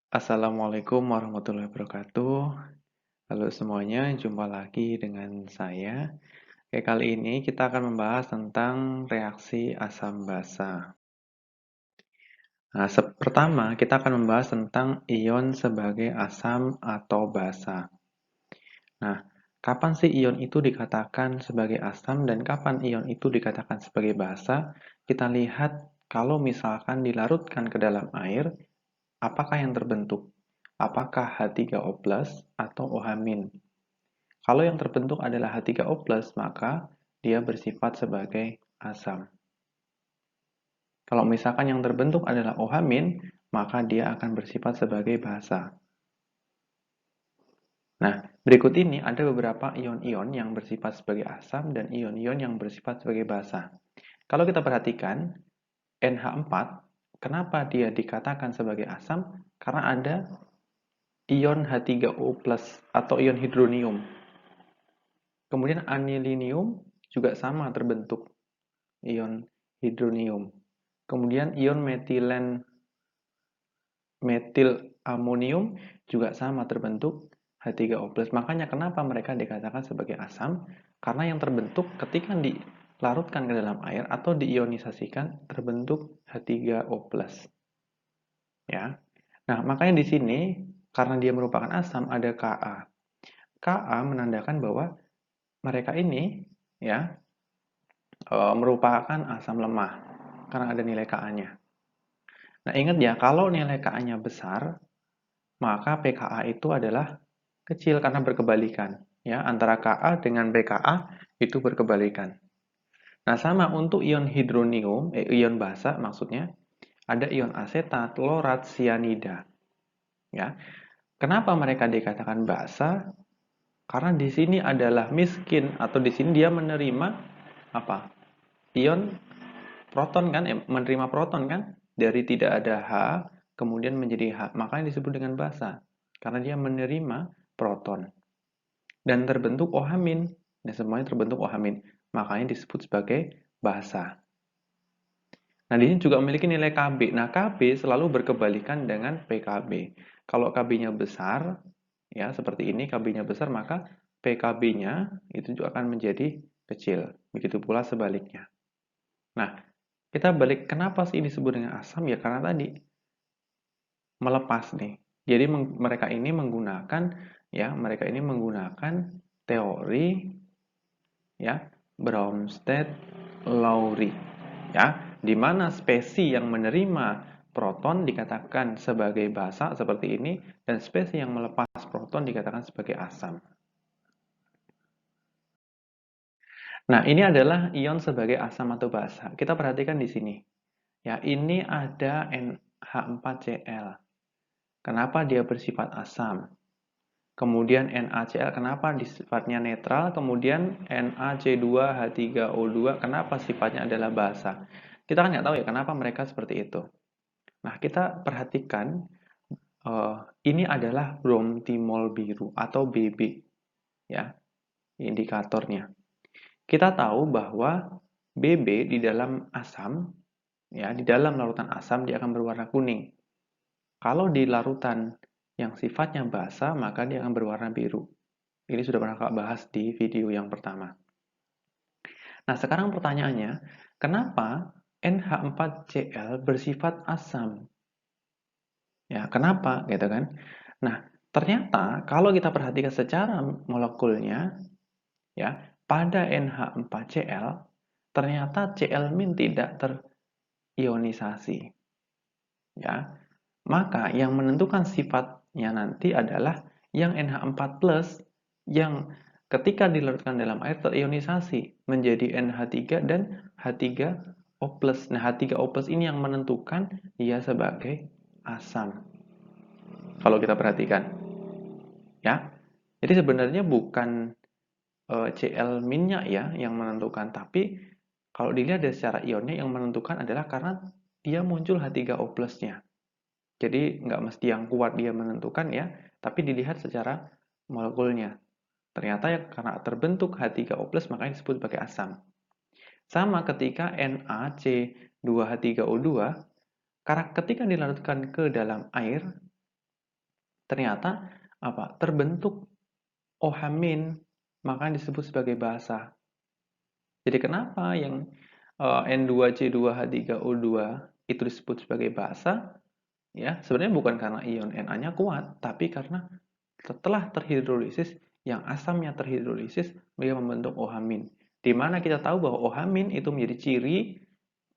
Assalamualaikum warahmatullahi wabarakatuh. Halo semuanya, jumpa lagi dengan saya. Oke, kali ini kita akan membahas tentang reaksi asam basa. Nah, pertama kita akan membahas tentang ion sebagai asam atau basa. Nah, kapan sih ion itu dikatakan sebagai asam dan kapan ion itu dikatakan sebagai basa? Kita lihat kalau misalkan dilarutkan ke dalam air, apakah yang terbentuk? Apakah H3O+ atau OH-? Kalau yang terbentuk adalah H3O+, maka dia bersifat sebagai asam. Kalau misalkan yang terbentuk adalah OH-, maka dia akan bersifat sebagai basa. Nah, berikut ini ada beberapa ion-ion yang bersifat sebagai asam dan ion-ion yang bersifat sebagai basa. Kalau kita perhatikan, NH4, kenapa dia dikatakan sebagai asam? Karena ada ion H3O+ atau ion hidronium. Kemudian anilinium juga sama terbentuk ion hidronium. Kemudian ion metilamonium juga sama terbentuk H3O+. Makanya kenapa mereka dikatakan sebagai asam? Karena yang terbentuk ketika dilarutkan ke dalam air atau diionisasikan terbentuk H3O+. Ya. Nah, makanya di sini karena dia merupakan asam ada Ka. Ka menandakan bahwa mereka ini ya merupakan asam lemah karena ada nilai Ka-nya. Nah, ingat ya, kalau nilai Ka-nya besar, maka pKa itu adalah kecil karena berkebalikan. Ya, antara Ka dengan pKa itu berkebalikan. Nah, sama untuk ion hidronium, ion basa maksudnya, ada ion asetat, lorat, sianida. Ya. Kenapa mereka dikatakan basa? Karena di sini adalah miskin atau di sini dia menerima apa? Ion proton kan, menerima proton kan, dari tidak ada H kemudian menjadi H, makanya disebut dengan basa karena dia menerima proton dan terbentuk OH-, dan semuanya terbentuk OH-, makanya disebut sebagai basa. Nah, di sini juga memiliki nilai Kb. Nah, Kb selalu berkebalikan dengan PKb. Kalau Kb-nya besar, ya seperti ini, Kb-nya besar, maka PKb-nya itu juga akan menjadi kecil. Begitu pula sebaliknya. Nah, kita balik, kenapa sih disebut dengan asam? Ya karena tadi melepas nih. Jadi mereka ini menggunakan teori ya Bronsted-Lowry ya, di mana spesies yang menerima proton dikatakan sebagai basa seperti ini dan spesies yang melepas proton dikatakan sebagai asam. Nah, ini adalah ion sebagai asam atau basa. Kita perhatikan di sini. Ya, ini ada NH4Cl. Kenapa dia bersifat asam? Kemudian NaCl, kenapa sifatnya netral? Kemudian NaC2H3O2, kenapa sifatnya adalah basa? Kita kan nggak tahu ya kenapa mereka seperti itu. Nah, kita perhatikan ini adalah bromtimol biru atau Bb, ya, indikatornya. Kita tahu bahwa Bb di dalam asam, ya, di dalam larutan asam dia akan berwarna kuning. Kalau di larutan yang sifatnya basa, maka dia akan berwarna biru. Ini sudah pernah Kak bahas di video yang pertama. Nah, sekarang pertanyaannya, kenapa NH4Cl bersifat asam? Ya, kenapa gitu kan? Nah, ternyata kalau kita perhatikan secara molekulnya, ya, pada NH4Cl ternyata Cl- tidak terionisasi. Ya. Maka yang menentukan sifatnya nanti adalah yang NH4+ yang ketika dilarutkan dalam air terionisasi menjadi NH3 dan H3O+. Nah, H3O+ ini yang menentukan dia sebagai asam. Kalau kita perhatikan. Ya. Jadi sebenarnya bukan Cl-nya ya yang menentukan, tapi kalau dilihat dari secara ionnya yang menentukan adalah karena dia muncul H3O+-nya. Jadi nggak mesti yang kuat dia menentukan ya, tapi dilihat secara molekulnya. Ternyata ya karena terbentuk H3O+, makanya disebut sebagai asam. Sama ketika NaC2H3O2, karena ketika dilarutkan ke dalam air, ternyata apa? Terbentuk OH-, maka disebut sebagai basa. Jadi kenapa yang N2C2H3O2 itu disebut sebagai basa? Ya, sebenarnya bukan karena ion Na-nya kuat, tapi karena setelah terhidrolisis, yang asamnya terhidrolisis, dia membentuk OH-. Di mana kita tahu bahwa OH- itu menjadi ciri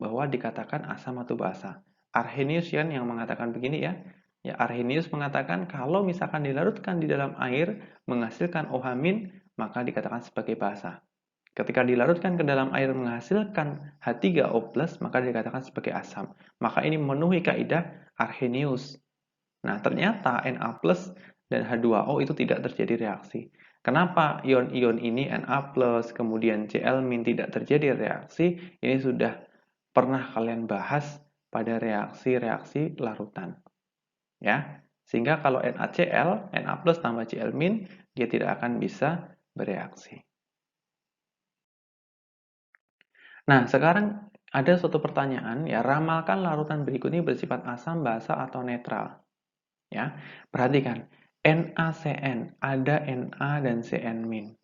bahwa dikatakan asam atau basa. Arrhenius yang mengatakan begini ya. Ya, Arrhenius mengatakan kalau misalkan dilarutkan di dalam air menghasilkan OH-, maka dikatakan sebagai basa. Ketika dilarutkan ke dalam air menghasilkan H3O+, maka dikatakan sebagai asam. Maka ini memenuhi kaidah Arrhenius. Nah, ternyata Na+ dan H2O itu tidak terjadi reaksi. Kenapa ion-ion ini Na+, kemudian Cl- tidak terjadi reaksi? Ini sudah pernah kalian bahas pada reaksi-reaksi larutan. Ya. Sehingga kalau NaCl, Na+ tambah Cl-, dia tidak akan bisa bereaksi. Nah, sekarang ada suatu pertanyaan, ya, ramalkan larutan berikut ini bersifat asam, basa, atau netral. Ya, perhatikan, NaCN, ada Na dan Cn-.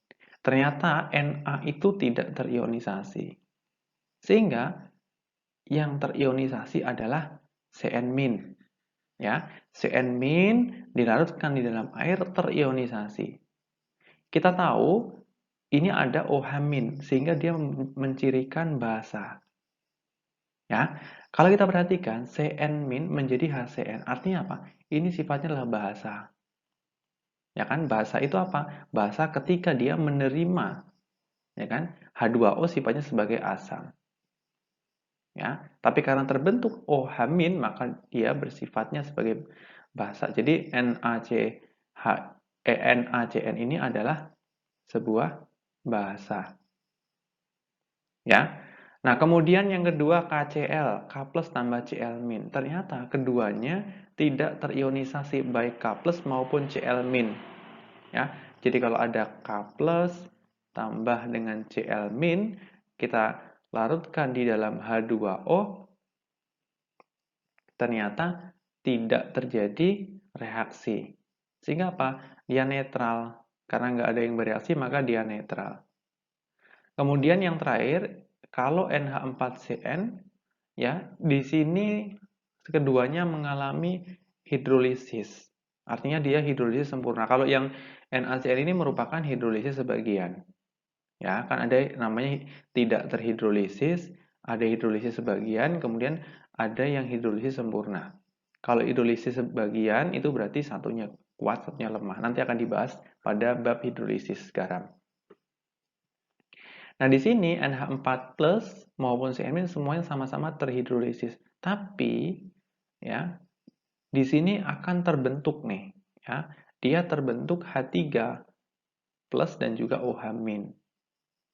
Ternyata Na itu tidak terionisasi. Sehingga yang terionisasi adalah Cn-. Ya, Cn- dilarutkan di dalam air terionisasi. Kita tahu ini ada OH-, sehingga dia mencirikan basa. Ya, kalau kita perhatikan Cn- menjadi HCN, artinya apa? Ini sifatnya adalah basa. Ya kan, basa itu apa? Basa ketika dia menerima, ya kan? H2O sifatnya sebagai asam. Ya, tapi karena terbentuk OH-, maka dia bersifatnya sebagai basa. Jadi NaCN ini adalah sebuah basa. Ya. Nah, kemudian yang kedua KCl, K+ tambah Cl-. Ternyata keduanya tidak terionisasi baik K+ maupun Cl-. Ya. Jadi kalau ada K+ tambah dengan Cl-, kita larutkan di dalam H2O, ternyata tidak terjadi reaksi. Sehingga apa? Dia netral. Karena nggak ada yang bereaksi, maka dia netral. Kemudian yang terakhir, kalau NH4CN, ya, di sini keduanya mengalami hidrolisis. Artinya dia hidrolisis sempurna. Kalau yang NaCl ini merupakan hidrolisis sebagian. Ya, kan ada namanya tidak terhidrolisis, ada hidrolisis sebagian, kemudian ada yang hidrolisis sempurna. Kalau hidrolisis sebagian itu berarti satunya kuat, satunya lemah. Nanti akan dibahas pada bab hidrolisis garam. Nah, di sini NH4+ maupun Cn- semuanya sama-sama terhidrolisis. Tapi ya, di sini akan terbentuk nih, ya. Dia terbentuk H3+ dan juga OH-.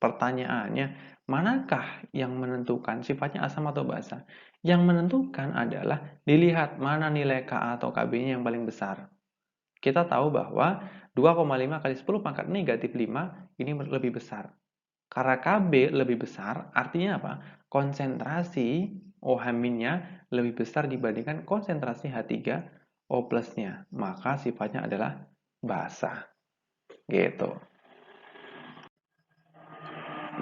Pertanyaannya, manakah yang menentukan sifatnya asam atau basa? Yang menentukan adalah dilihat mana nilai Ka atau Kb-nya yang paling besar. Kita tahu bahwa 2,5 kali 10 pangkat negatif 5 ini lebih besar. Karena Kb lebih besar, artinya apa? Konsentrasi OH-nya lebih besar dibandingkan konsentrasi H3O+-nya. Maka sifatnya adalah basa. Gitu.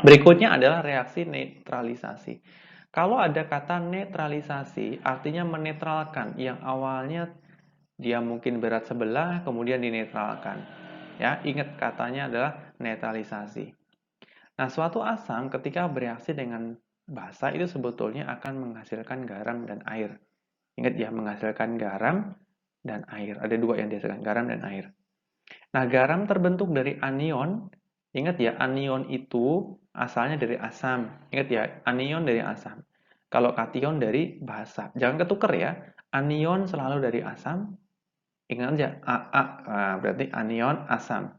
Berikutnya adalah reaksi neutralisasi. Kalau ada kata neutralisasi, artinya menetralkan yang awalnya dia mungkin berat sebelah, kemudian dinetralkan. Ya, ingat katanya adalah neutralisasi. Nah, suatu asam ketika bereaksi dengan basa itu sebetulnya akan menghasilkan garam dan air. Ingat ya, menghasilkan garam dan air. Ada dua yang dihasilkan, garam dan air. Nah, garam terbentuk dari anion. Ingat ya, anion itu asalnya dari asam. Ingat ya, anion dari asam. Kalau kation dari basa. Jangan ketuker ya. Anion selalu dari asam. Ingat aja, AA. Nah, berarti anion asam.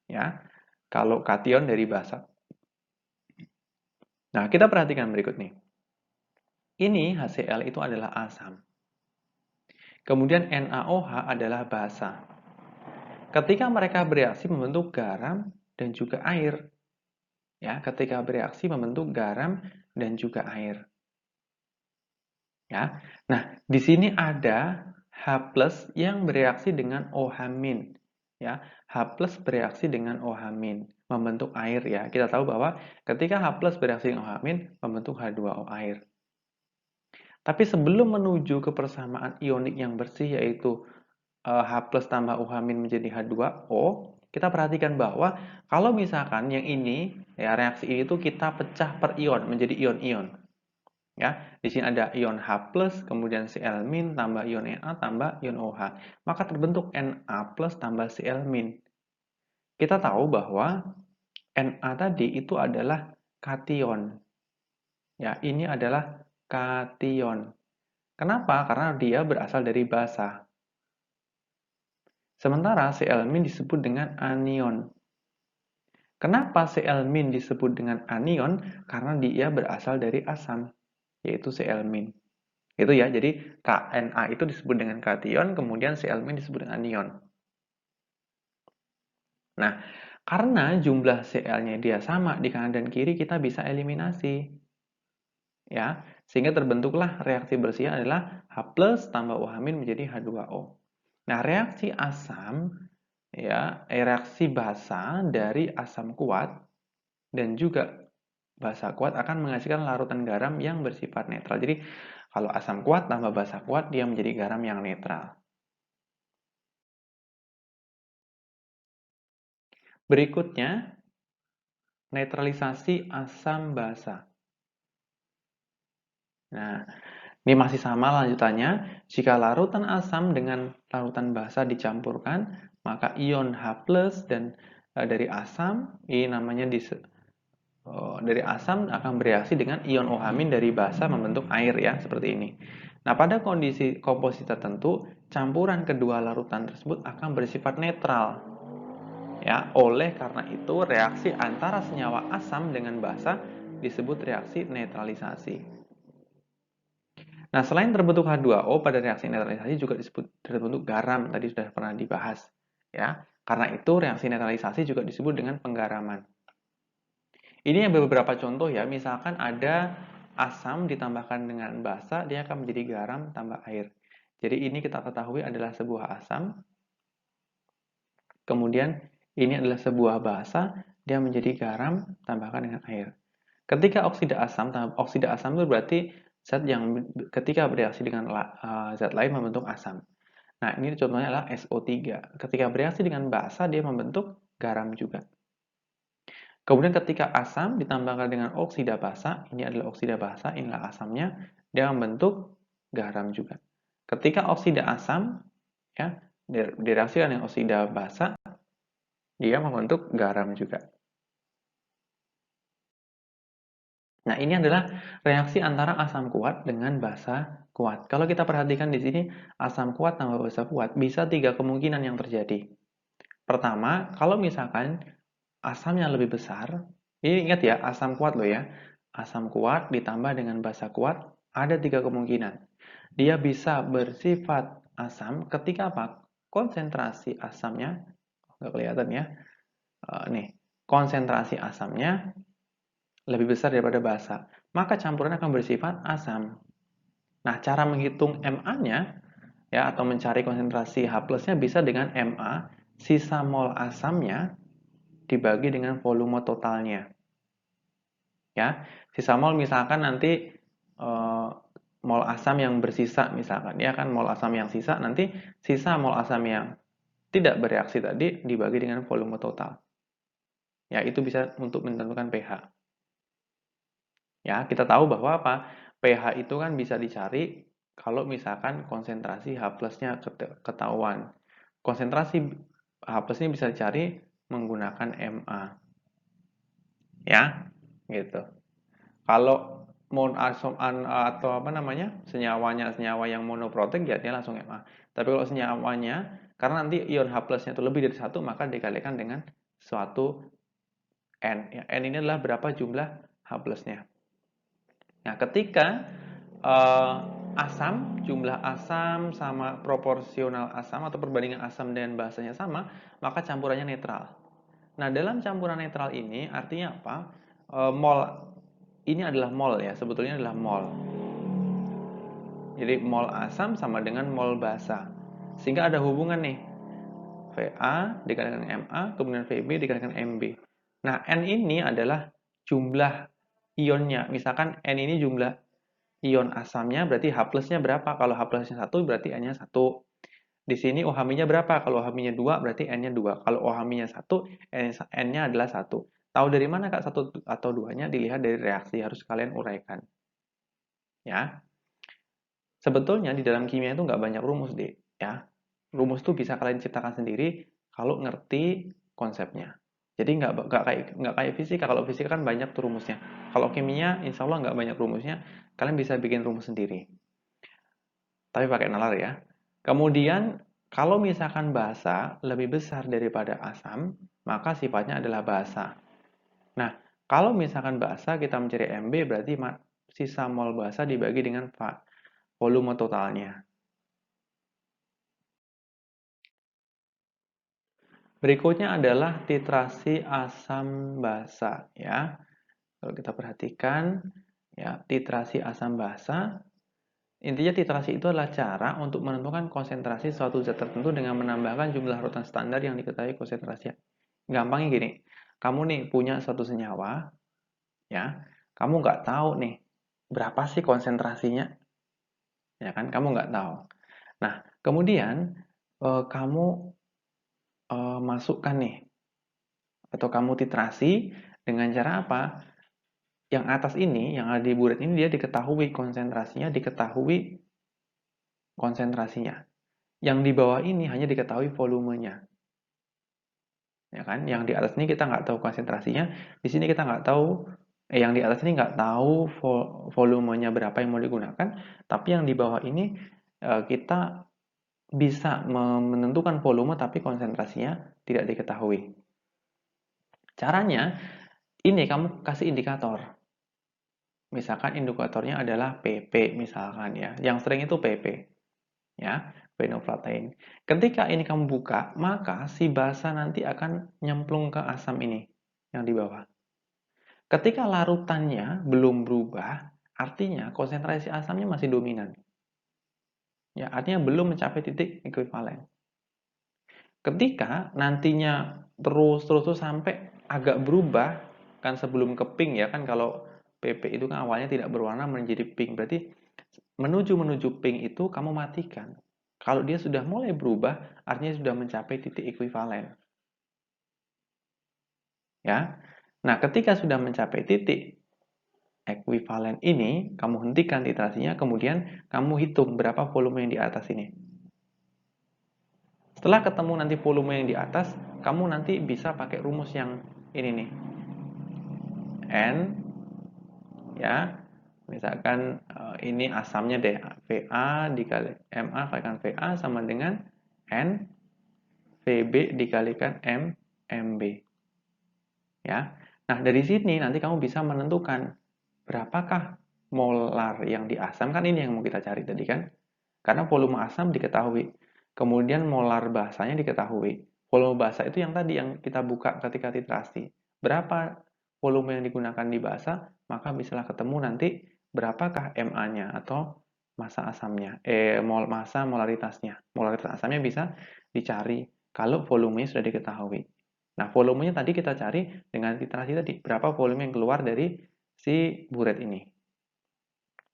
Ya. Kalau kation dari basa. Nah, kita perhatikan berikut nih. Ini HCl itu adalah asam. Kemudian NaOH adalah basa. Ketika mereka bereaksi membentuk garam dan juga air. Ya, ketika bereaksi membentuk garam dan juga air. Ya. Nah, di sini ada H+ yang bereaksi dengan OH-, ya. H+ bereaksi dengan OH-, membentuk air ya. Kita tahu bahwa ketika H+ bereaksi dengan OH- membentuk H2O air. Tapi sebelum menuju ke persamaan ionik yang bersih yaitu H+ tambah OH- menjadi H2O, kita perhatikan bahwa kalau misalkan yang ini ya reaksi ini tuh kita pecah per ion menjadi ion-ion. Ya, di sini ada ion H+, kemudian Cl- tambah ion Na tambah ion OH. Maka terbentuk Na+ tambah Cl-. Kita tahu bahwa Na tadi itu adalah kation. Ya, ini adalah kation. Kenapa? Karena dia berasal dari basa. Sementara Cl- disebut dengan anion. Kenapa Cl- disebut dengan anion? Karena dia berasal dari asam, yaitu Cl-. Itu ya, jadi Na itu disebut dengan kation, kemudian Cl- disebut dengan anion. Nah, karena jumlah Cl-nya dia sama di kanan dan kiri, kita bisa eliminasi. Ya, sehingga terbentuklah reaksi bersih adalah H+ tambah OH- menjadi H2O. Nah, reaksi asam ya, reaksi basa dari asam kuat dan juga basa kuat akan menghasilkan larutan garam yang bersifat netral. Jadi, kalau asam kuat tambah basa kuat, dia menjadi garam yang netral. Berikutnya, netralisasi asam basa. Nah, ini masih sama lanjutannya. Jika larutan asam dengan larutan basa dicampurkan, maka ion H+ dan dari asam, ini namanya dari asam akan bereaksi dengan ion OH- dari basa membentuk air ya, seperti ini. Nah, pada kondisi komposisi tertentu, campuran kedua larutan tersebut akan bersifat netral. Ya, oleh karena itu reaksi antara senyawa asam dengan basa disebut reaksi netralisasi. Nah, selain terbentuk H2O pada reaksi netralisasi juga disebut terbentuk garam, tadi sudah pernah dibahas. Ya, karena itu reaksi netralisasi juga disebut dengan penggaraman. Ini yang beberapa contoh ya, misalkan ada asam ditambahkan dengan basa, dia akan menjadi garam tambah air. Jadi ini kita ketahui adalah sebuah asam, kemudian ini adalah sebuah basa, dia menjadi garam tambahkan dengan air. Ketika oksida asam itu berarti zat yang ketika bereaksi dengan zat lain membentuk asam. Nah, ini contohnya adalah SO3. Ketika bereaksi dengan basa, dia membentuk garam juga. Kemudian ketika asam ditambahkan dengan oksida basa, ini adalah oksida basa, inilah asamnya, dia membentuk garam juga. Ketika oksida asam, ya, direaksikan dengan oksida basa, dia membentuk garam juga. Nah, ini adalah reaksi antara asam kuat dengan basa kuat. Kalau kita perhatikan di sini, asam kuat tambah basa kuat, bisa 3 kemungkinan yang terjadi. Pertama, kalau misalkan asamnya lebih besar, ini ingat ya, asam kuat loh ya. Asam kuat ditambah dengan basa kuat, ada 3 kemungkinan. Dia bisa bersifat asam ketika apa? Konsentrasi asamnya, nggak kelihatan ya. Nih, konsentrasi asamnya lebih besar daripada basa, maka campuran akan bersifat asam. Nah, cara menghitung Ma-nya ya atau mencari konsentrasi H+-nya bisa dengan Ma sisa mol asamnya dibagi dengan volume totalnya. Ya, sisa mol misalkan nanti mol asam yang bersisa misalkan ya kan mol asam yang sisa nanti sisa mol asam yang tidak bereaksi tadi dibagi dengan volume total. Ya, itu bisa untuk menentukan pH. Ya, kita tahu bahwa apa? pH itu kan bisa dicari kalau misalkan konsentrasi H+-nya ketahuan. Konsentrasi H+-nya bisa dicari menggunakan Ma. Ya, gitu. Kalau atau apa namanya? Senyawa yang monoprotek ya dia langsung Ma. Tapi kalau senyawanya karena nanti ion H+-nya itu lebih dari satu maka dikalikan dengan suatu N. Ya, N ini adalah berapa jumlah H+-nya. Nah, ketika jumlah asam sama proporsional asam atau perbandingan asam dan basanya sama, maka campurannya netral. Nah, dalam campuran netral ini artinya apa? Mol ini adalah mol ya, sebetulnya adalah mol. Jadi mol asam sama dengan mol basa. Sehingga ada hubungan nih. Va dikalikan Ma, kemudian Vb dikalikan Mb. Nah, N ini adalah jumlah ionnya. Misalkan N ini jumlah ion asamnya, berarti H plusnya berapa? Kalau H plusnya 1, berarti N-nya 1. Di sini OH-nya berapa? Kalau OH-nya 2, berarti N-nya 2. Kalau OH-nya 1, N-nya adalah 1. Tahu dari mana, Kak, 1 atau 2-nya? Dilihat dari reaksi. Harus kalian uraikan. Ya. Sebetulnya di dalam kimia itu nggak banyak rumus, deh. Ya. Rumus itu bisa kalian ciptakan sendiri kalau ngerti konsepnya. Jadi nggak kayak fisika. Kalau fisika kan banyak tuh rumusnya. Kalau kimia, insya Allah nggak banyak rumusnya. Kalian bisa bikin rumus sendiri. Tapi pakai nalar ya. Kemudian, kalau misalkan basa lebih besar daripada asam, maka sifatnya adalah basa. Nah, kalau misalkan basa kita mencari Mb, berarti sisa mol basa dibagi dengan volume totalnya. Berikutnya adalah titrasi asam basa ya. Kalau kita perhatikan ya, titrasi asam basa, intinya titrasi itu adalah cara untuk menentukan konsentrasi suatu zat tertentu dengan menambahkan jumlah rutan standar yang diketahui konsentrasinya. Gampangnya gini, kamu nih punya suatu senyawa ya, kamu nggak tahu nih berapa sih konsentrasinya, ya kan? Kamu nggak tahu. Nah, kemudian kamu masukkan nih, atau kamu titrasi dengan cara apa? Yang atas ini, yang ada di buret ini, dia diketahui konsentrasinya, Yang di bawah ini hanya diketahui volumenya. Ya kan? Yang di atas ini kita nggak tahu konsentrasinya, di sini kita nggak tahu, yang di atas ini nggak tahu volumenya berapa yang mau digunakan, tapi yang di bawah ini kita bisa menentukan volume tapi konsentrasinya tidak diketahui. Caranya, ini kamu kasih indikator. Misalkan indikatornya adalah PP misalkan ya. Yang sering itu PP ya, phenolphthalein. Ketika ini kamu buka, maka si basa nanti akan nyemplung ke asam ini yang di bawah. Ketika larutannya belum berubah, artinya konsentrasi asamnya masih dominan. Ya, artinya belum mencapai titik ekuivalen. Ketika nantinya terus sampai agak berubah, kan sebelum ke pink ya kan, kalau PP itu kan awalnya tidak berwarna menjadi pink, berarti menuju pink itu kamu matikan. Kalau dia sudah mulai berubah, artinya sudah mencapai titik ekuivalen. Ya. Nah, ketika sudah mencapai titik ekuivalen ini, kamu hentikan titrasinya, kemudian kamu hitung berapa volume yang di atas ini. Setelah ketemu nanti volume yang di atas, kamu nanti bisa pakai rumus yang ini nih. N ya. Misalkan ini asamnya deh, Va dikali Ma kalikan Va sama dengan N Vb dikalikan Mb. Ya. Nah, dari sini nanti kamu bisa menentukan berapakah molar yang di asam, kan ini yang mau kita cari tadi kan. Karena volume asam diketahui. Kemudian molar basanya diketahui. Volume basa itu yang tadi yang kita buka ketika titrasi. Berapa volume yang digunakan di basa, maka bisalah ketemu nanti berapakah Ma-nya atau massa asamnya. Massa molaritasnya. Molaritas asamnya bisa dicari kalau volumenya sudah diketahui. Nah, volumenya tadi kita cari dengan titrasi tadi. Berapa volume yang keluar dari si buret ini.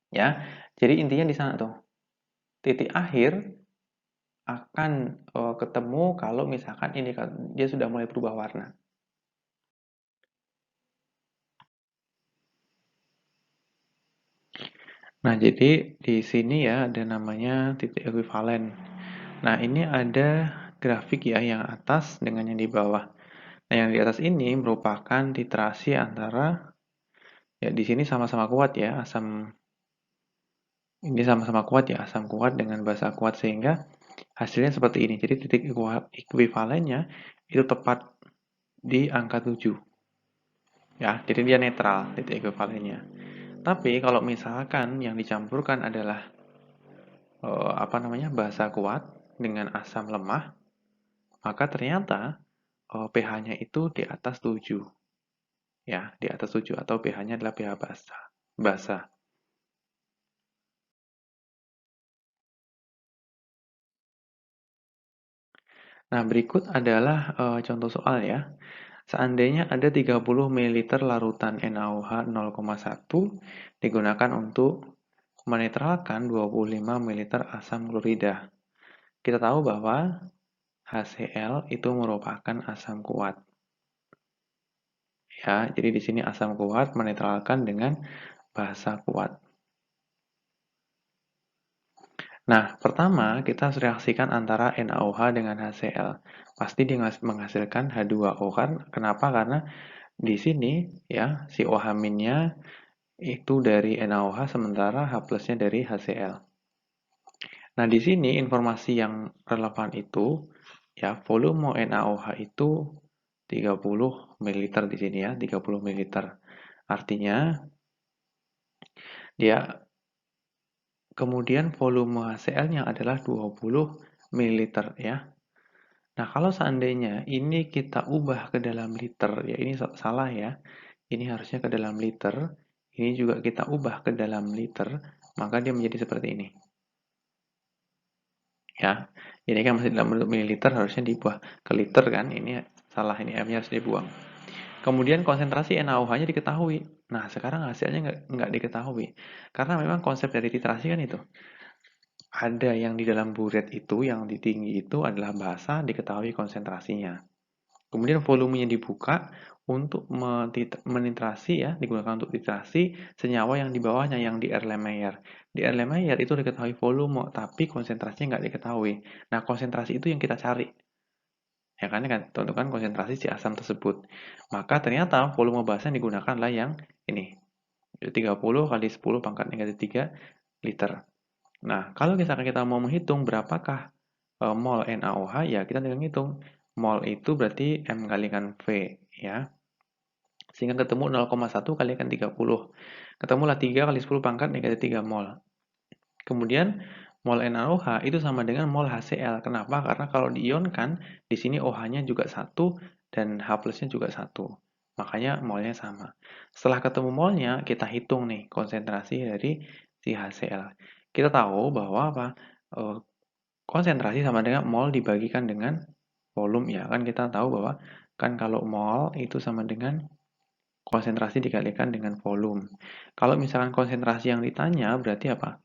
Ya. Jadi intinya di sana tuh. Titik akhir akan ketemu kalau misalkan ini dia sudah mulai berubah warna. Nah, jadi di sini ya ada namanya titik ekuivalen. Nah, ini ada grafik ya yang atas dengan yang di bawah. Nah, yang di atas ini merupakan titrasi antara, ya di sini sama-sama kuat ya, ini sama-sama kuat ya, asam kuat dengan basa kuat, sehingga hasilnya seperti ini. Jadi titik ekuivalennya itu tepat di angka 7. Ya, jadi dia netral titik ekuivalennya. Tapi kalau misalkan yang dicampurkan adalah basa kuat dengan asam lemah, maka ternyata pH-nya itu di atas 7. Ya, di atas 7 atau pH-nya adalah pH basa. Nah, berikut adalah contoh soal ya. Seandainya ada 30 ml larutan NaOH 0,1 digunakan untuk menetralkan 25 ml asam klorida. Kita tahu bahwa HCl itu merupakan asam kuat. Ya, jadi di sini asam kuat menetralkan dengan basa kuat. Nah, pertama kita harus reaksikan antara NaOH dengan HCl. Pasti dia menghasilkan H2O kan? Kenapa? Karena di sini ya si OH-nya itu dari NaOH sementara H plusnya dari HCl. Nah, di sini informasi yang relevan itu ya volume NaOH itu 30 ml di sini ya, 30 ml. Artinya dia kemudian volume HCl-nya adalah 20 ml ya. Nah, kalau seandainya ini kita ubah ke dalam liter, ya ini salah ya. Ini harusnya ke dalam liter, ini juga kita ubah ke dalam liter, maka dia menjadi seperti ini. Ya, ini kan masih dalam bentuk mililiter, harusnya diubah ke liter kan, ini salah, ini M-nya harus dibuang. Kemudian konsentrasi NaOH-nya diketahui. Nah, sekarang hasilnya nggak diketahui. Karena memang konsep dari titrasi kan itu. Ada yang di dalam buret itu, yang di tinggi itu adalah basa, diketahui konsentrasinya. Kemudian volumenya dibuka untuk menitrasi ya, digunakan untuk titrasi senyawa yang di bawahnya, yang di Erlenmeyer. Di Erlenmeyer itu diketahui volume, tapi konsentrasinya nggak diketahui. Nah, konsentrasi itu yang kita cari. Ya kan tentukan konsentrasi si asam tersebut. Maka ternyata volume basa yang digunakan adalah yang ini. 30 kali 10 pangkat negatif 3 liter. Nah, kalau misalkan kita mau menghitung berapakah mol NaOH, ya kita tinggal hitung. Mol itu berarti M kalikan V, ya. Sehingga ketemu 0,1 kalikan 30. Ketemulah 3 kali 10 pangkat negatif 3 mol. Kemudian, mol NaOH itu sama dengan mol HCl. Kenapa? Karena kalau diionkan, di sini OH-nya juga 1 dan H plusnya juga 1. Makanya molnya sama. Setelah ketemu molnya, kita hitung nih konsentrasi dari si HCl. Kita tahu bahwa apa? Konsentrasi sama dengan mol dibagikan dengan volume ya. Kan kita tahu bahwa kan kalau mol itu sama dengan konsentrasi dikalikan dengan volume. Kalau misalkan konsentrasi yang ditanya berarti apa?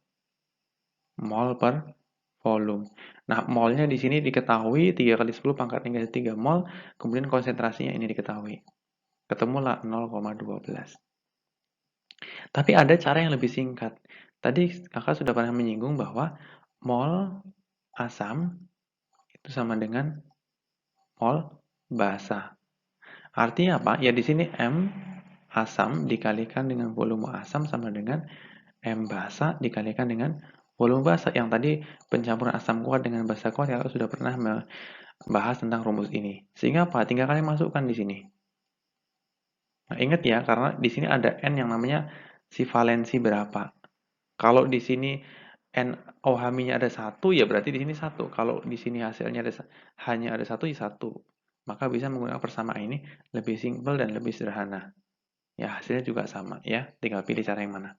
Mol per volume. Nah, molnya di sini diketahui 3 kali 10 pangkat negatif 3 mol, kemudian konsentrasinya ini diketahui. Ketemulah 0,12. Tapi ada cara yang lebih singkat. Tadi kakak sudah pernah menyinggung bahwa mol asam itu sama dengan mol basa. Artinya apa? Ya di sini M asam dikalikan dengan volume asam sama dengan M basa dikalikan dengan volume basa. Yang tadi pencampuran asam kuat dengan basa kuat ya sudah pernah membahas tentang rumus ini. Sehingga apa? Tinggal kalian masukkan di sini. Nah, ingat ya, karena di sini ada N yang namanya si valensi berapa. Kalau di sini N OH-nya ada 1, ya berarti di sini 1. Kalau di sini hasilnya hanya ada 1, ya 1. Maka bisa menggunakan persamaan ini lebih simpel dan lebih sederhana. Ya, hasilnya juga sama ya. Tinggal pilih cara yang mana.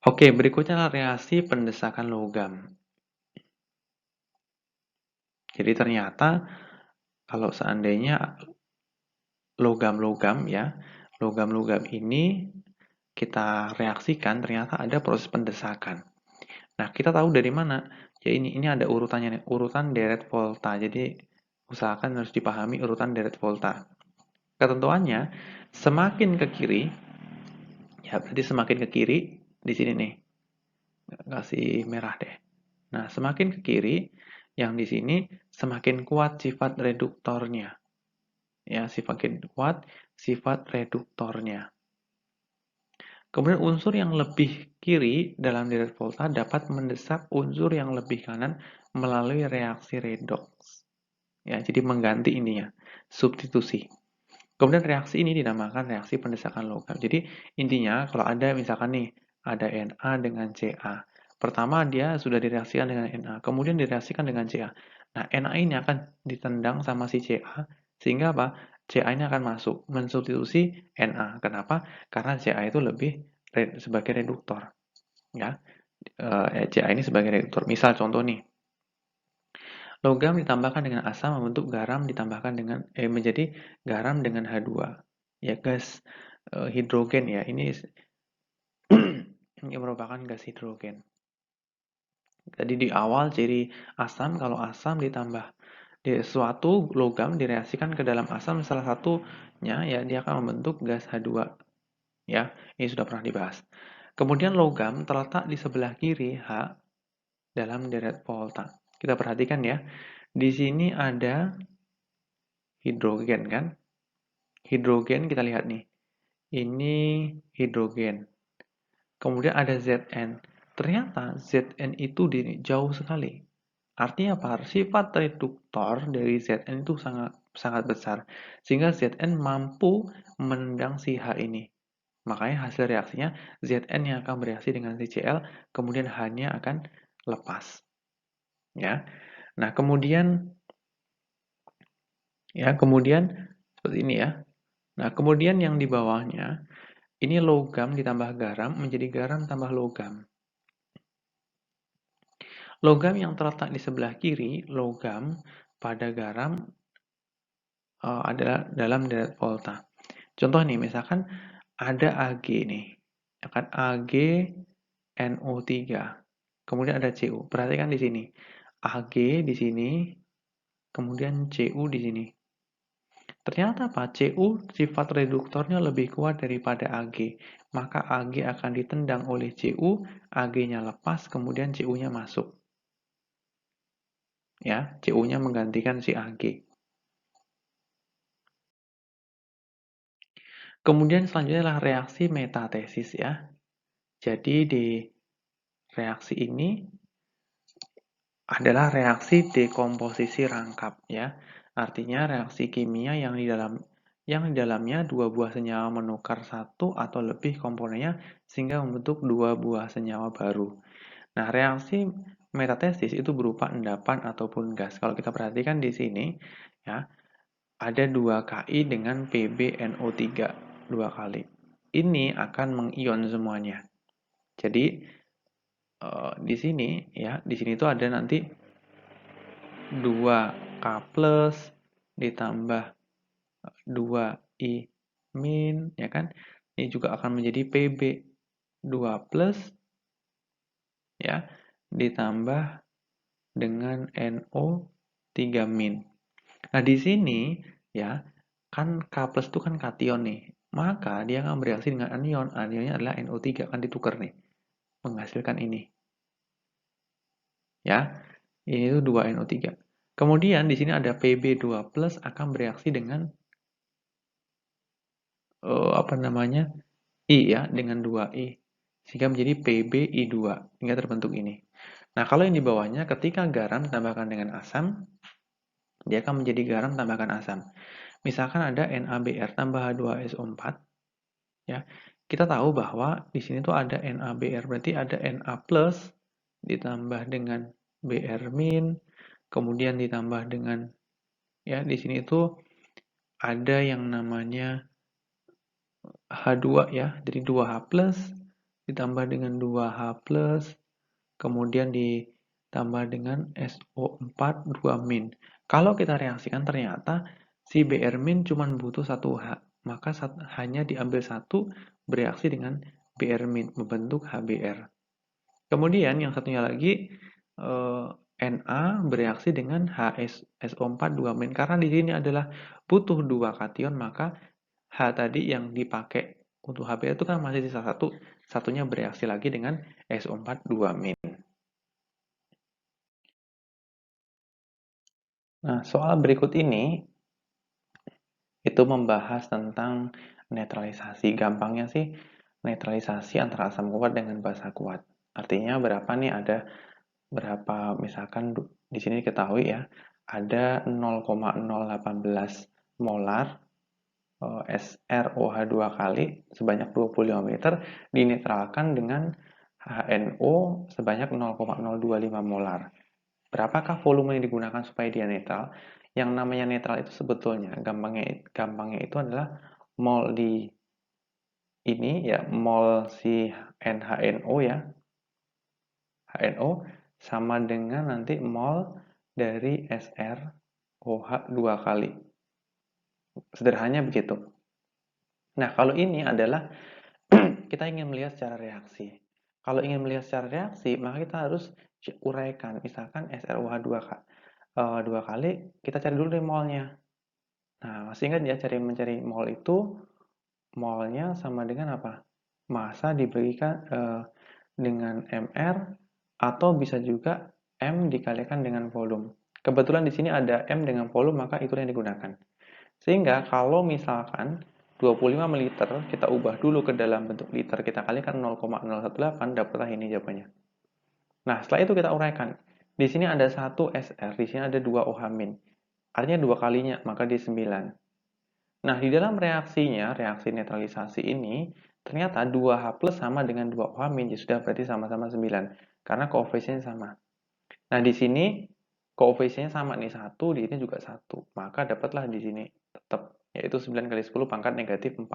Oke, berikutnya adalah reaksi pendesakan logam. Jadi ternyata kalau seandainya logam-logam ya, logam-logam ini kita reaksikan ternyata ada proses pendesakan. Nah, kita tahu dari mana? Ya ini ada urutannya nih, urutan deret volta. Jadi usahakan harus dipahami urutan deret volta. Ketentuannya semakin ke kiri, ya berarti semakin ke kiri di sini nih. Kasih merah deh. Nah, semakin ke kiri yang di sini semakin kuat sifat reduktornya. Ya, semakin kuat sifat reduktornya. Kemudian unsur yang lebih kiri dalam deret volta dapat mendesak unsur yang lebih kanan melalui reaksi redox. Ya, jadi mengganti ininya, substitusi. Kemudian reaksi ini dinamakan reaksi pendesakan logam. Jadi intinya kalau ada misalkan nih, ada Na dengan Ca. Pertama dia sudah direaksikan dengan Na, kemudian direaksikan dengan Ca. Nah, Na ini akan ditendang sama si Ca, sehingga apa? Ca ini akan masuk, mensubstitusi Na. Kenapa? Karena Ca itu lebih sebagai reduktor. Ya. Ca ini sebagai reduktor. Misal contoh nih, logam ditambahkan dengan asam membentuk garam ditambahkan dengan menjadi garam dengan H2. Ya, gas hidrogen ya. Ini ini merupakan gas hidrogen. Jadi di awal ciri asam, kalau asam ditambah di suatu logam direaksikan ke dalam asam salah satunya ya dia akan membentuk gas H2. Ya, ini sudah pernah dibahas. Kemudian logam terletak di sebelah kiri H dalam deret volta. Kita perhatikan ya. Di sini ada hidrogen kan? Hidrogen kita lihat nih. Ini hidrogen. Kemudian ada Zn. Ternyata Zn itu jauh sekali. Artinya apa? Sifat reduktor dari Zn itu sangat sangat besar. Sehingga Zn mampu menendang si H ini. Makanya hasil reaksinya Zn yang akan bereaksi dengan CCl, kemudian H-nya akan lepas. Ya. Nah, kemudian seperti ini ya. Nah, kemudian yang di bawahnya ini logam ditambah garam menjadi garam tambah logam. Logam yang terletak di sebelah kiri, logam pada garam adalah dalam deret volta. Contoh nih, misalkan ada Ag nih, akan Ag NO3. Kemudian ada Cu. Perhatikan di sini. Ag di sini, kemudian Cu di sini. Ternyata apa? Cu sifat reduktornya lebih kuat daripada Ag. Maka Ag akan ditendang oleh Cu, Ag-nya lepas, kemudian Cu-nya masuk. Ya, Cu-nya menggantikan si Ag. Kemudian selanjutnya adalah reaksi metatesis ya. Jadi di reaksi ini adalah reaksi dekomposisi rangkap ya. Artinya reaksi kimia yang di dalamnya dua buah senyawa menukar satu atau lebih komponennya sehingga membentuk dua buah senyawa baru. Nah, reaksi metatesis itu berupa endapan ataupun gas. Kalau kita perhatikan di sini ya, ada 2 Ki dengan PbNO3 dua kali. Ini akan mengion semuanya. Jadi di sini ya, di sini tuh ada nanti 2K plus ditambah 2I min ya kan. Ini juga akan menjadi Pb 2 plus ya ditambah dengan NO3 min. Nah, di sini ya kan K plus itu kan kation nih. Maka dia akan bereaksi dengan anion. Anionnya adalah NO3 akan ditukar nih. Menghasilkan ini. Ya. Ini itu 2NO3. Kemudian di sini ada Pb2 plus akan bereaksi dengan apa namanya? I ya, dengan 2I. Sehingga menjadi PbI2 hingga terbentuk ini. Nah, kalau yang di bawahnya ketika garam ditambahkan dengan asam, dia akan menjadi garam tambahkan asam. Misalkan ada NaBr tambah H2SO4 ya. Kita tahu bahwa di sini tuh ada NaBr, berarti ada Na plus ditambah dengan Br min, kemudian ditambah dengan ya di sini itu ada yang namanya H2 ya. Jadi 2H plus ditambah dengan 2H plus kemudian ditambah dengan SO4 2 min. Kalau kita reaksikan ternyata si Br min cuma butuh 1H, maka hanya diambil satu bereaksi dengan Br min membentuk HBr. Kemudian yang satunya lagi Na bereaksi dengan HSO4 2 min karena di sini adalah butuh 2 kation, maka H tadi yang dipakai untuk HBr itu kan masih sisa satu, satunya bereaksi lagi dengan SO4 2 min. Nah, soal berikut ini itu membahas tentang netralisasi. Gampangnya sih netralisasi antara asam kuat dengan basa kuat. Artinya berapa nih ada berapa misalkan di sini diketahui ya ada 0,018 molar SrOH2 kali sebanyak 25 meter dinetralkan dengan HNO sebanyak 0,025 molar. Berapakah volume yang digunakan supaya dia netral? Yang namanya netral itu sebetulnya gampangnya itu adalah mol di ini ya mol si NHNO ya HNO sama dengan nanti mol dari SrOH 2 kali. Sederhananya begitu. Nah, kalau ini adalah kita ingin melihat secara reaksi. Kalau ingin melihat secara reaksi, maka kita harus uraikan. Misalkan SrOH 2 kali, kita cari dulu deh molnya. Nah, masih ingat ya, mencari mol itu, molnya sama dengan apa? Massa dibagikan dengan mR, atau bisa juga M dikalikan dengan volume. Kebetulan di sini ada M dengan volume, maka itu yang digunakan. Sehingga kalau misalkan 25 ml kita ubah dulu ke dalam bentuk liter, kita kalikan 0,018, dapatlah ini jawabannya. Nah, setelah itu kita uraikan. Di sini ada 1 SR, di sini ada 2 OH-. Artinya 2 kalinya, maka di 9. Nah, di dalam reaksinya, reaksi netralisasi ini, ternyata 2H plus sama dengan 2 OH-, ya sudah berarti sama-sama 9. Karena koefisiennya sama. Nah, di sini koefisiennya sama nih, 1, di sini juga 1. Maka dapatlah di sini tetap, yaitu 9 kali 10 pangkat negatif 4.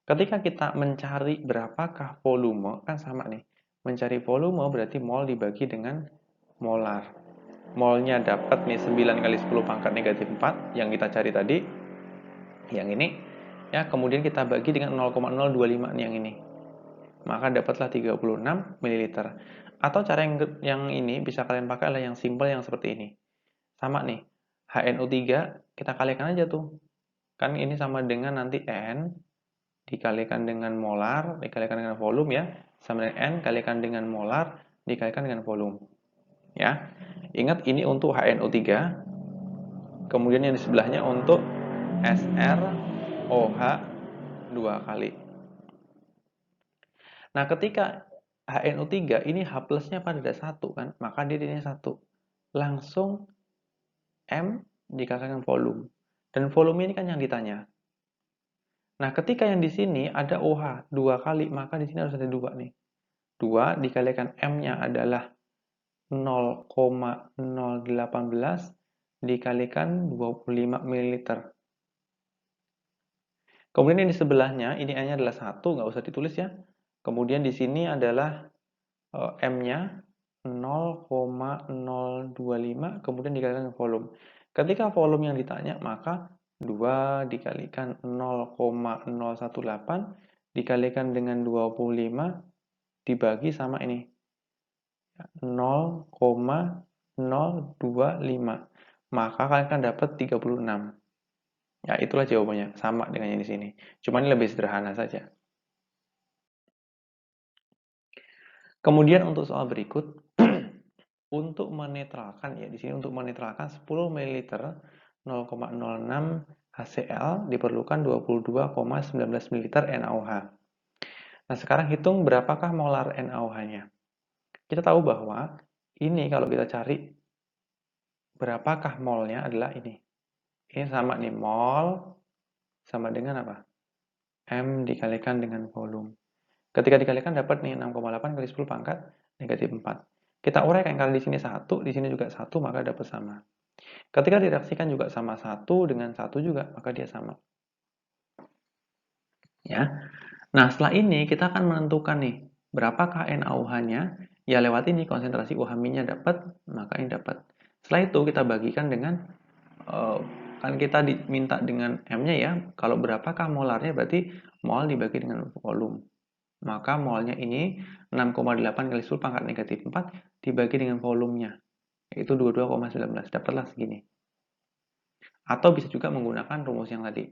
Ketika kita mencari berapakah volume, kan sama nih. Mencari volume berarti mol dibagi dengan molar. Molnya dapat nih 9 kali 10 pangkat negatif 4 yang kita cari tadi. Yang ini. Ya, kemudian kita bagi dengan 0,025 nih yang ini. Maka dapatlah 36 ml. Atau cara yang ini bisa kalian pakai adalah yang simple yang seperti ini. Sama nih, HNO3 kita kalikan aja tuh. Kan ini sama dengan nanti N dikalikan dengan molar, dikalikan dengan volume ya. Sama dengan N kalikan dengan molar, dikalikan dengan volume. Ya. Ingat ini untuk HNO3. Kemudian yang di sebelahnya untuk SrOH 2 kali. Nah, ketika HNO3 ini H plusnya pada 1 kan, maka dia ini 1. Langsung M dikalikan dengan volume. Dan volume ini kan yang ditanya. Nah, ketika yang di sini ada OH 2 kali, maka di sini harus ada 2 nih. 2 dikalikan M-nya adalah 0,018 dikalikan 25 ml. Kemudian yang di sebelahnya, ini N-nya adalah 1, nggak usah ditulis ya. Kemudian di sini adalah M-nya 0,025, kemudian dikalikan dengan volume. Ketika volume yang ditanya, maka 2 dikalikan 0,018 dikalikan dengan 25 dibagi sama ini 0,025. Maka kalian akan dapat 36. Ya, itulah jawabannya. Sama dengan yang di sini. Cuma ini lebih sederhana saja. Kemudian untuk soal berikut, untuk menetralkan ya, di sini untuk menetralkan 10 ml 0,06 HCl diperlukan 22,19 ml NaOH. Nah, sekarang hitung berapakah molar NaOH-nya. Kita tahu bahwa ini kalau kita cari berapakah molnya adalah ini. Ini sama nih, mol sama dengan apa? M dikalikan dengan volume. Ketika dikalikan dapat nih 6,8 kali 10 pangkat negatif 4. Kita uraikan kalau di sini 1, di sini juga 1, maka dapat sama. Ketika direaksikan juga sama 1 dengan 1 juga, maka dia sama. Ya. Nah, setelah ini kita akan menentukan nih, berapakah NaOH-nya? Ya lewat ini konsentrasi OH-nya dapat, maka ini dapat. Setelah itu kita bagikan dengan kan kita diminta dengan M-nya ya. Kalau berapakah molarnya berarti mol dibagi dengan volume. Maka molnya ini 6,8 kali 10 pangkat negatif 4 dibagi dengan volumenya, yaitu 22,19. Dapatlah segini. Atau bisa juga menggunakan rumus yang tadi.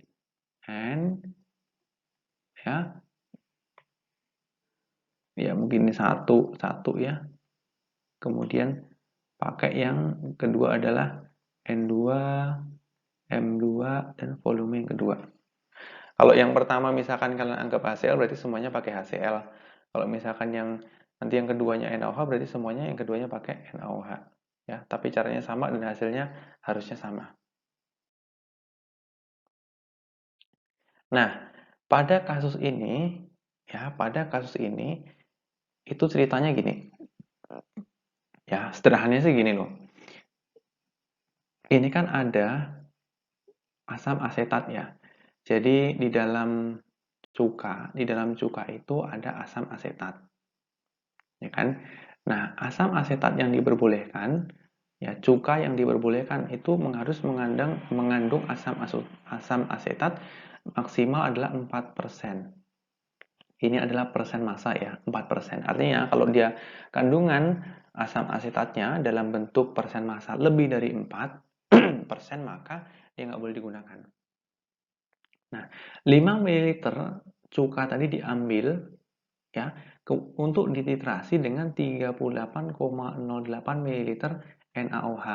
N ya. Ya mungkin ini satu ya. Kemudian pakai yang kedua adalah N2, M2, dan volume yang kedua. Kalau yang pertama misalkan kalian anggap HCl berarti semuanya pakai HCl. Kalau misalkan yang nanti yang keduanya NaOH berarti semuanya yang keduanya pakai NaOH. Ya, tapi caranya sama dan hasilnya harusnya sama. Nah, pada kasus ini itu ceritanya gini. Ya, sederhananya sih gini loh. Ini kan ada asam asetat ya. Jadi di dalam cuka itu ada asam asetat. Ya kan? Nah, asam asetat yang diperbolehkan, ya cuka yang diperbolehkan itu harus mengandung asam asetat maksimal adalah 4%. Ini adalah persen massa ya, 4%. Artinya kalau dia kandungan asam asetatnya dalam bentuk persen massa lebih dari 4%, maka dia nggak boleh digunakan. Nah, 5 ml cuka tadi diambil ya untuk dititrasi dengan 38,08 ml NaOH.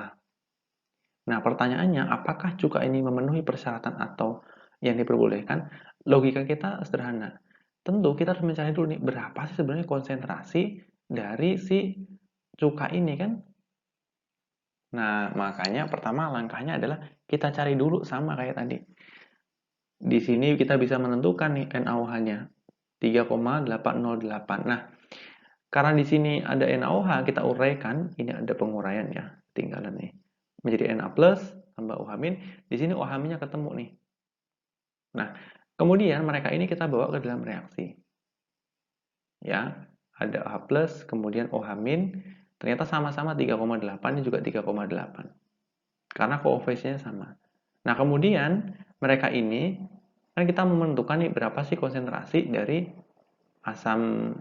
Nah, pertanyaannya, apakah cuka ini memenuhi persyaratan atau yang diperbolehkan? Logika kita sederhana. Tentu kita harus mencari dulu nih, berapa sih sebenarnya konsentrasi dari si cuka ini kan? Nah, makanya pertama langkahnya adalah kita cari dulu sama kayak tadi. Di sini kita bisa menentukan nih NaOH-nya 3,808. Nah, karena di sini ada NaOH, kita uraikan, ini ada penguraian ya, tinggalan nih. Menjadi Na plus tambah OH min, di sini OH minnya ketemu nih. Nah, kemudian mereka ini kita bawa ke dalam reaksi. Ya, ada OH plus, kemudian OH min, ternyata sama-sama 3,8, ini juga 3,8. Karena koefisiennya sama. Nah, kemudian mereka ini, kan kita menentukan nih berapa sih konsentrasi dari asam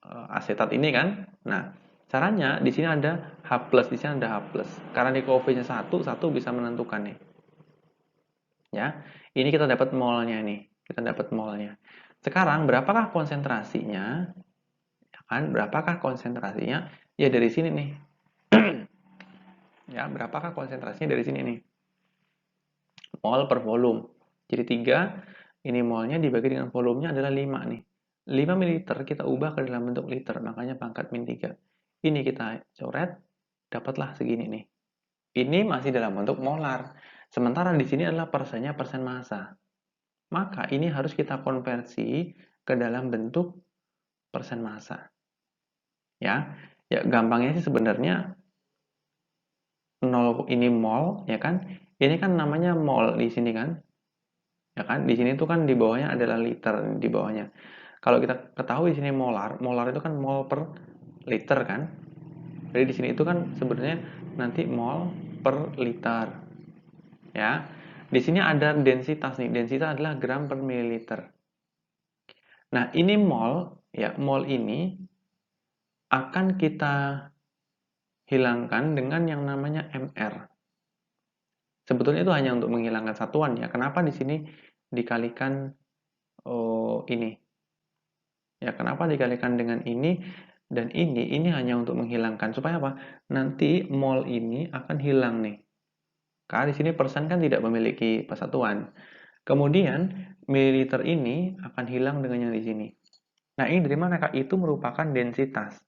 asetat ini kan. Nah, caranya di sini ada H+, di sini ada H+. Karena di koefisiennya 1 bisa menentukan nih. Ya. Ini kita dapat molnya nih. Kita dapat molnya. Sekarang berapakah konsentrasinya? Ya kan? Berapakah konsentrasinya? Ya dari sini nih. Ya, berapakah konsentrasinya dari sini nih? Mol per volume. Jadi 3, ini molnya dibagi dengan volumenya adalah 5 nih. 5 ml kita ubah ke dalam bentuk liter, makanya pangkat min 3. Ini kita coret, dapatlah segini nih. Ini masih dalam bentuk molar. Sementara di sini adalah persennya persen massa. Maka ini harus kita konversi ke dalam bentuk persen massa. Ya, ya gampangnya sih sebenarnya 0 ini mol, ya kan? Ini kan namanya mol di sini kan? Ya kan? Di sini tuh kan di bawahnya adalah liter di bawahnya. Kalau kita ketahui di sini molar, molar itu kan mol per liter kan? Jadi di sini itu kan sebenarnya nanti mol per liter. Ya. Di sini ada densitas nih. Densitas adalah gram per mililiter. Nah, ini mol, ya, mol ini akan kita hilangkan dengan yang namanya mR. Sebetulnya itu hanya untuk menghilangkan satuan ya. Kenapa di sini dikalikan ini? Ya, kenapa dikalikan dengan ini dan ini hanya untuk menghilangkan supaya apa? Nanti mol ini akan hilang nih. Karena di sini persen kan tidak memiliki persatuan. Kemudian mililiter ini akan hilang dengan yang di sini. Nah, ini dari mana Kak? Itu merupakan densitas.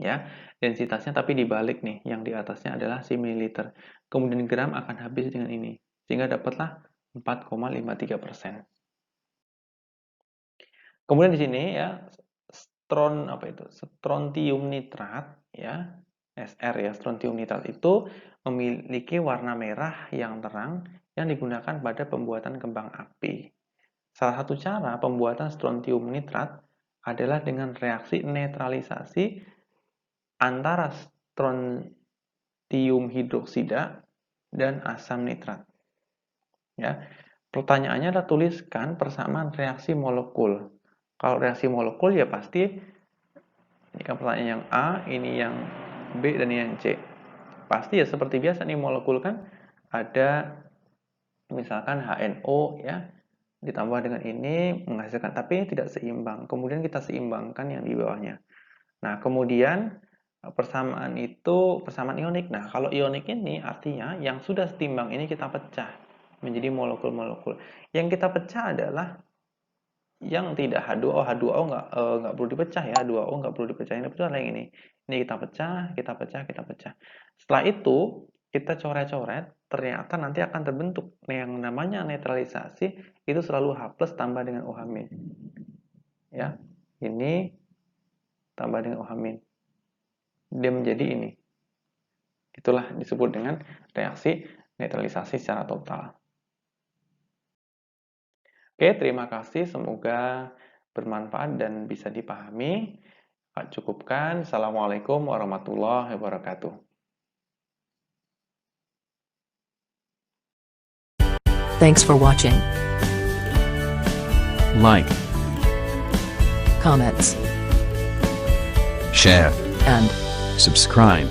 Ya, densitasnya tapi dibalik nih. Yang di atasnya adalah si mililiter. Kemudian gram akan habis dengan ini. Sehingga dapatlah 4,53%. Kemudian di sini ya strontium nitrat ya, SR ya, strontium nitrat itu memiliki warna merah yang terang yang digunakan pada pembuatan kembang api. Salah satu cara pembuatan strontium nitrat adalah dengan reaksi netralisasi antara strontium hidroksida dan asam nitrat. Ya, pertanyaannya adalah tuliskan persamaan reaksi molekul. Kalau reaksi molekul ya pasti ini kan pertanyaan yang A, ini yang B, dan ini yang C. Pasti ya seperti biasa nih molekul kan ada misalkan HNO ya ditambah dengan ini menghasilkan tapi tidak seimbang. Kemudian kita seimbangkan yang di bawahnya. Nah, kemudian persamaan itu persamaan ionik. Nah, kalau ionik ini artinya yang sudah setimbang ini kita pecah menjadi molekul-molekul. Yang kita pecah adalah yang tidak H2O, H2O nggak perlu dipecah ya, H2O nggak perlu dipecah. Ini betul yang ini. Ini kita pecah, kita pecah, kita pecah. Setelah itu kita coret-coret, ternyata nanti akan terbentuk yang namanya netralisasi itu selalu H plus tambah dengan OH min. Ya, ini tambah dengan OH min. Dia menjadi ini. Itulah disebut dengan reaksi netralisasi secara total. Oke, terima kasih. Semoga bermanfaat dan bisa dipahami. Cukupkan. Assalamualaikum warahmatullahi wabarakatuh. Thanks for watching. Like, Comments share, and subscribe.